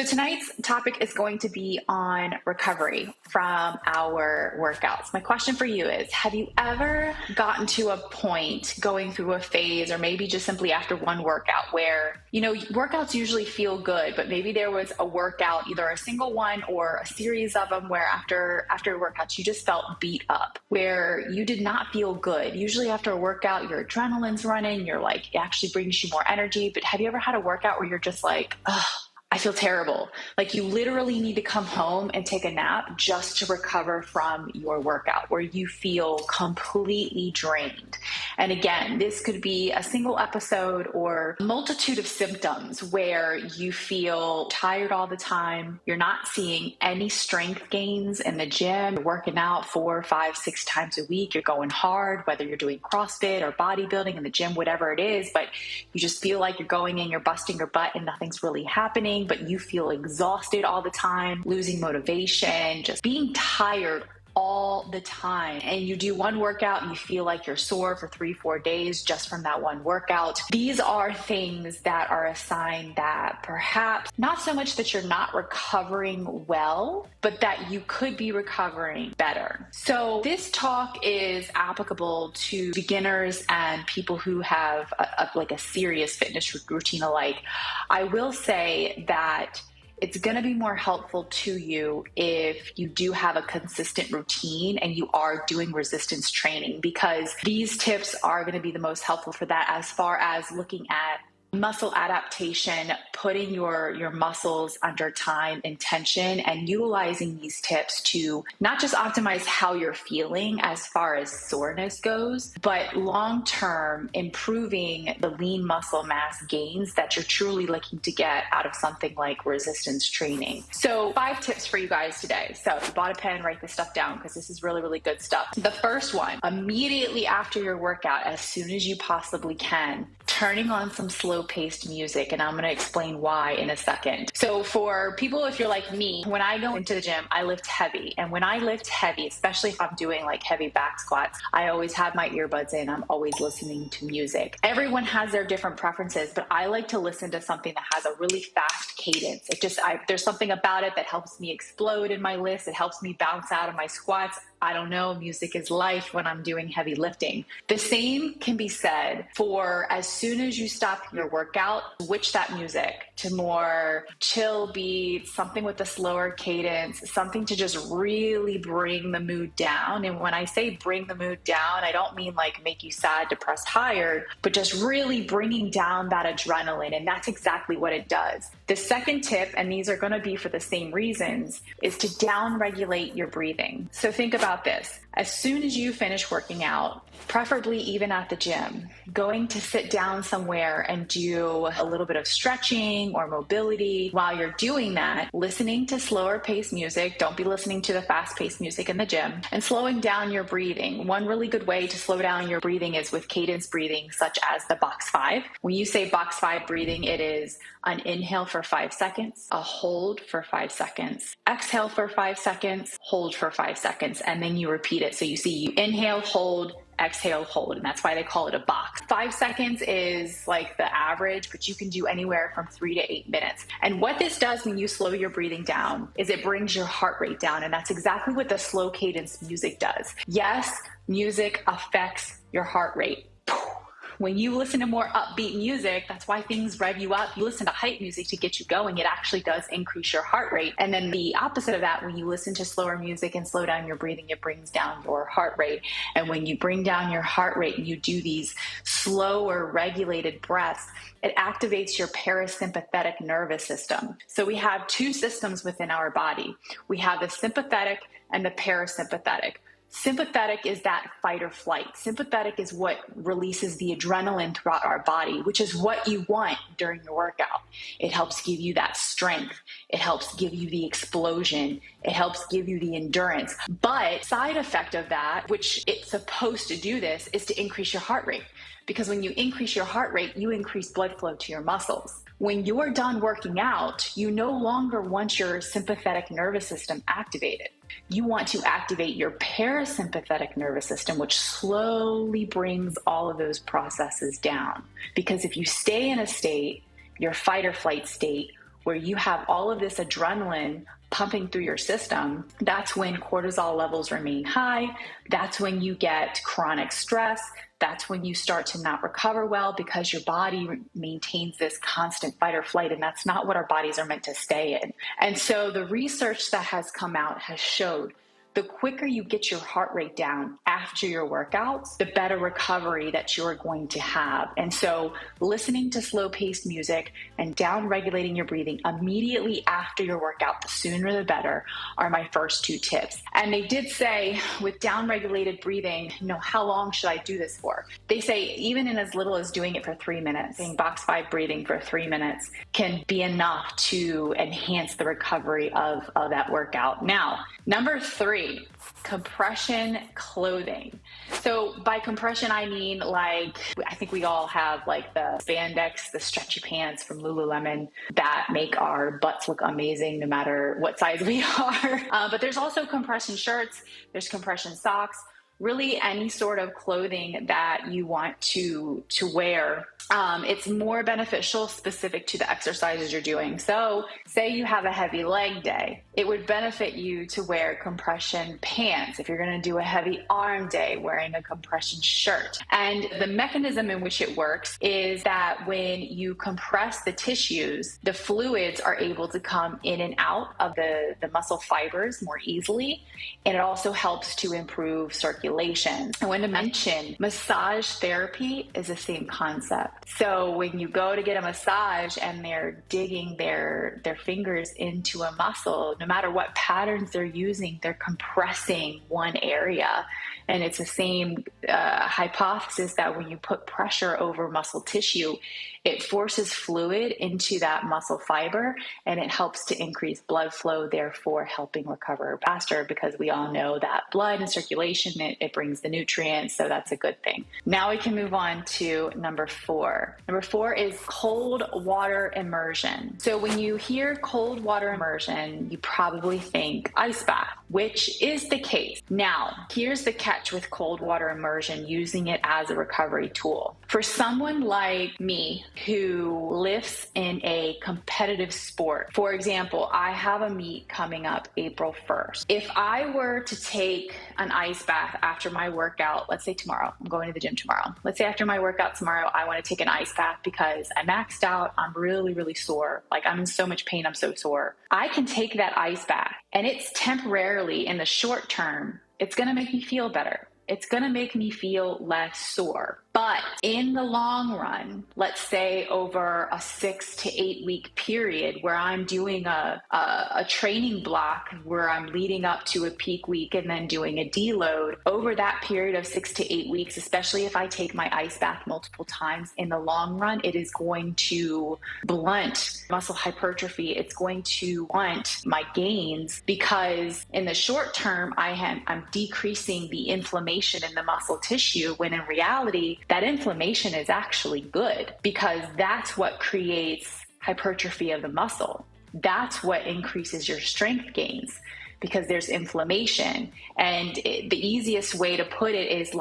So tonight's topic is going to be on recovery from our workouts. My question for you is, have you ever gotten to a point going through a phase or maybe just simply after one workout where, workouts usually feel good, but maybe there was a workout, either a single one or a series of them where after workouts, you just felt beat up, where you did not feel good. Usually after a workout, your adrenaline's running, it actually brings you more energy. But have you ever had a workout where you're just like, ugh, I feel terrible. Like you literally need to come home and take a nap just to recover from your workout, where you feel completely drained. And again, this could be a single episode or a multitude of symptoms where you feel tired all the time. You're not seeing any strength gains in the gym. You're working out 4, 5, 6 times a week. You're going hard, whether you're doing CrossFit or bodybuilding in the gym, whatever it is, but you just feel like you're going in, you're busting your butt and nothing's really happening. But you feel exhausted all the time, losing motivation, just being tired all the time. And you do one workout and you feel like you're sore for 3-4 days just from that one workout. These are things that are a sign that perhaps not so much that you're not recovering well, but that you could be recovering better. So this talk is applicable to beginners and people who have a serious fitness routine alike. I will say that it's going to be more helpful to you if you do have a consistent routine and you are doing resistance training, because these tips are going to be the most helpful for that, as far as looking at muscle adaptation, putting your muscles under time and tension, and utilizing these tips to not just optimize how you're feeling as far as soreness goes, but long-term improving the lean muscle mass gains that you're truly looking to get out of something like resistance training. So 5 tips for you guys today. So if you bought a pen, write this stuff down because this is really, really good stuff. The first one, immediately after your workout, as soon as you possibly can, turning on some slow-paced music, and I'm going to explain why in a second. So for people, if you're like me, when I go into the gym, I lift heavy. And when I lift heavy, especially if I'm doing like heavy back squats, I always have my earbuds in. I'm always listening to music. Everyone has their different preferences, but I like to listen to something that has a really fast cadence. There's something about it that helps me explode in my lifts. It helps me bounce out of my squats. I don't know, music is life when I'm doing heavy lifting. The same can be said for as soon as you stop your workout, switch that music to more chill beats, something with a slower cadence, something to just really bring the mood down. And when I say bring the mood down, I don't mean like make you sad, depressed, tired, but just really bringing down that adrenaline. And that's exactly what it does. The second tip, and these are going to be for the same reasons, is to down-regulate your breathing. So think about this. As soon as you finish working out, preferably even at the gym, going to sit down somewhere and do a little bit of stretching or mobility. While you're doing that, listening to slower paced music. Don't be listening to the fast paced music in the gym, and slowing down your breathing. One really good way to slow down your breathing is with cadence breathing, such as the box 5. When you say box 5 breathing, it is an inhale for 5 seconds, a hold for 5 seconds, exhale for 5 seconds, hold for 5 seconds, and then you repeat it. So you inhale, hold, exhale, hold, and that's why they call it a box. 5 seconds is like the average, but you can do anywhere from 3 to 8 minutes. And what this does when you slow your breathing down is it brings your heart rate down, and that's exactly what the slow cadence music does. Yes, music affects your heart rate. When you listen to more upbeat music, that's why things rev you up. You listen to hype music to get you going. It actually does increase your heart rate. And then the opposite of that, when you listen to slower music and slow down your breathing, it brings down your heart rate. And when you bring down your heart rate and you do these slower regulated breaths, it activates your parasympathetic nervous system. So we have 2 systems within our body. We have the sympathetic and the parasympathetic. Sympathetic is that fight or flight. Sympathetic is what releases the adrenaline throughout our body, which is what you want during your workout. It helps give you that strength. It helps give you the explosion. It helps give you the endurance. But side effect of that, which it's supposed to do this, is to increase your heart rate. Because when you increase your heart rate, you increase blood flow to your muscles. When you're done working out, you no longer want your sympathetic nervous system activated. You want to activate your parasympathetic nervous system, which slowly brings all of those processes down. Because if you stay in a state, your fight or flight state, where you have all of this adrenaline pumping through your system, that's when cortisol levels remain high. That's when you get chronic stress. That's when you start to not recover well because your body maintains this constant fight or flight, and that's not what our bodies are meant to stay in. And so the research that has come out has showed the quicker you get your heart rate down after your workouts, the better recovery that you're going to have. And so listening to slow-paced music and down-regulating your breathing immediately after your workout, the sooner the better, are my first 2 tips. And they did say with down-regulated breathing, how long should I do this for? They say even in as little as doing it for 3 minutes, doing box 5 breathing for 3 minutes can be enough to enhance the recovery of that workout. Now, number 3, compression clothing. So by compression, I mean I think we all have the spandex, the stretchy pants from Lululemon that make our butts look amazing no matter what size we are. But there's also compression shirts, there's compression socks, really any sort of clothing that you want to wear. It's more beneficial specific to the exercises you're doing. So say you have a heavy leg day, it would benefit you to wear compression pants. If you're going to do a heavy arm day, wearing a compression shirt. And the mechanism in which it works is that when you compress the tissues, the fluids are able to come in and out of the muscle fibers more easily. And it also helps to improve circulation. I want to mention massage therapy is the same concept. So when you go to get a massage and they're digging their fingers into a muscle, no matter what patterns they're using, they're compressing one area. And it's the same hypothesis that when you put pressure over muscle tissue, it forces fluid into that muscle fiber and it helps to increase blood flow, therefore helping recover faster, because we all know that blood and circulation, it brings the nutrients. So that's a good thing. Now we can move on to number 4. Number 4 is cold water immersion. So when you hear cold water immersion, you probably think ice bath, which is the case. Now, here's the catch with cold water immersion, using it as a recovery tool. For someone like me who lifts in a competitive sport, for example, I have a meet coming up April 1st. If I were to take an ice bath after my workout, let's say tomorrow, I'm going to the gym tomorrow. Let's say after my workout tomorrow, I want to take an ice bath because I maxed out, I'm really, really sore. I'm in so much pain, I'm so sore. I can take that ice bath and it's temporarily, in the short term, it's going to make me feel better. It's going to make me feel less sore. But in the long run, let's say over a 6 to 8 week period where I'm doing a training block where I'm leading up to a peak week and then doing a deload, over that period of 6 to 8 weeks, especially if I take my ice bath multiple times, in the long run, it is going to blunt muscle hypertrophy. It's going to blunt my gains, because in the short term, I'm decreasing the inflammation in the muscle tissue, when in reality, that inflammation is actually good, because that's what creates hypertrophy of the muscle. That's what increases your strength gains, because there's inflammation. And the easiest way to put it is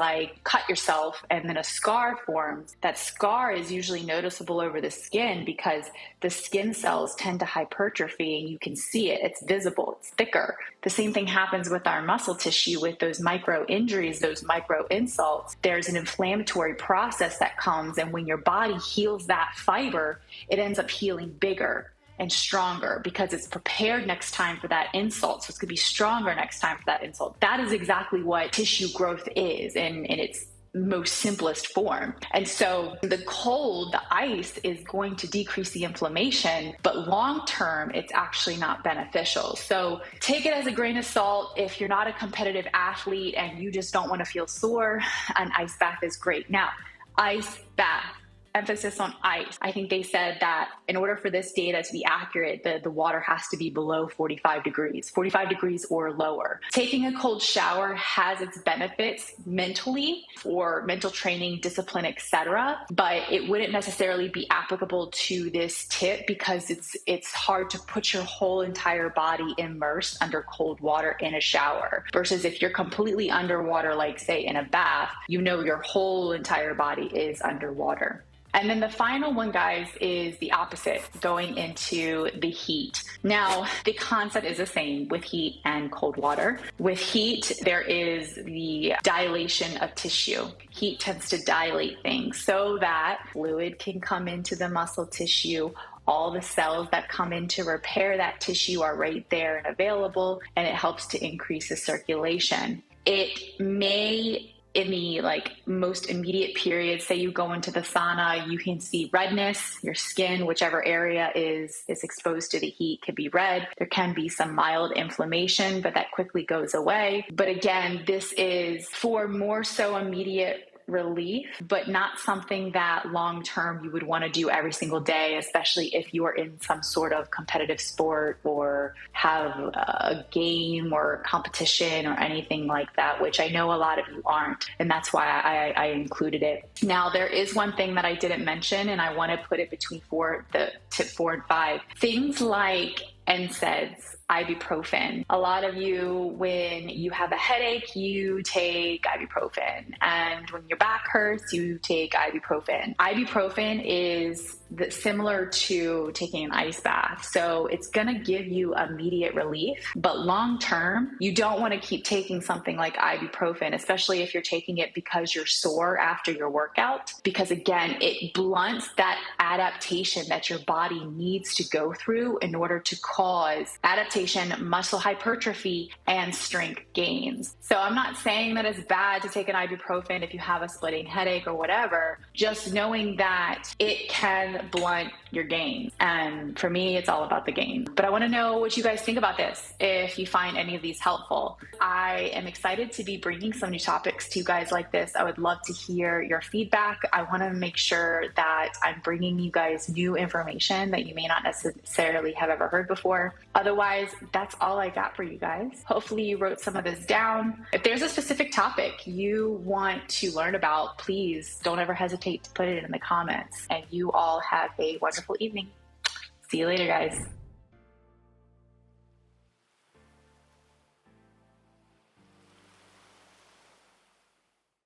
cut yourself and then a scar forms. That scar is usually noticeable over the skin because the skin cells tend to hypertrophy and you can see it. It's visible, it's thicker. The same thing happens with our muscle tissue with those micro injuries, those micro insults. There's an inflammatory process that comes, and when your body heals that fiber, it ends up healing bigger and stronger because it's prepared next time for that insult. So it's going to be stronger next time for that insult. That is exactly what tissue growth is in its most simplest form. And so the cold, the ice, is going to decrease the inflammation, but long term, it's actually not beneficial. So take it as a grain of salt. If you're not a competitive athlete and you just don't want to feel sore, an ice bath is great. Now, ice bath, emphasis on ice. I think they said that in order for this data to be accurate, the water has to be below 45 degrees or lower. Taking a cold shower has its benefits mentally for mental training, discipline, etc., but it wouldn't necessarily be applicable to this tip because it's hard to put your whole entire body immersed under cold water in a shower, versus if you're completely underwater, like say in a bath, your whole entire body is underwater. And then the final one, guys, is the opposite, going into the heat. Now, the concept is the same with heat and cold water. With heat, there is the dilation of tissue. Heat tends to dilate things so that fluid can come into the muscle tissue. All the cells that come in to repair that tissue are right there and available, and it helps to increase the circulation. It may, in the most immediate period, say you go into the sauna, you can see redness. Your skin, whichever area is exposed to the heat, can be red. There can be some mild inflammation, but that quickly goes away. But again, this is for more so immediate relief, but not something that long-term you would want to do every single day, especially if you are in some sort of competitive sport or have a game or competition or anything like that, which I know a lot of you aren't. And that's why I included it. Now, there is one thing that I didn't mention, and I want to put it between tip 4 and 5. Things like NSAIDs, ibuprofen. A lot of you, when you have a headache, you take ibuprofen. And when your back hurts, you take ibuprofen. Ibuprofen is similar to taking an ice bath. So it's going to give you immediate relief. But long term, you don't want to keep taking something like ibuprofen, especially if you're taking it because you're sore after your workout. Because again, it blunts that adaptation that your body needs to go through in order to cause adaptation, muscle hypertrophy, and strength gains. So I'm not saying that it's bad to take an ibuprofen if you have a splitting headache or whatever, just knowing that it can blunt your gains. And for me, it's all about the gain. But I want to know what you guys think about this, if you find any of these helpful. I am excited to be bringing some new topics to you guys like this. I would love to hear your feedback. I want to make sure that I'm bringing you guys new information that you may not necessarily have ever heard before. Otherwise, that's all I got for you guys. Hopefully you wrote some of this down. If there's a specific topic you want to learn about, please don't ever hesitate to put it in the comments. And you all have a wonderful evening. See you later, guys.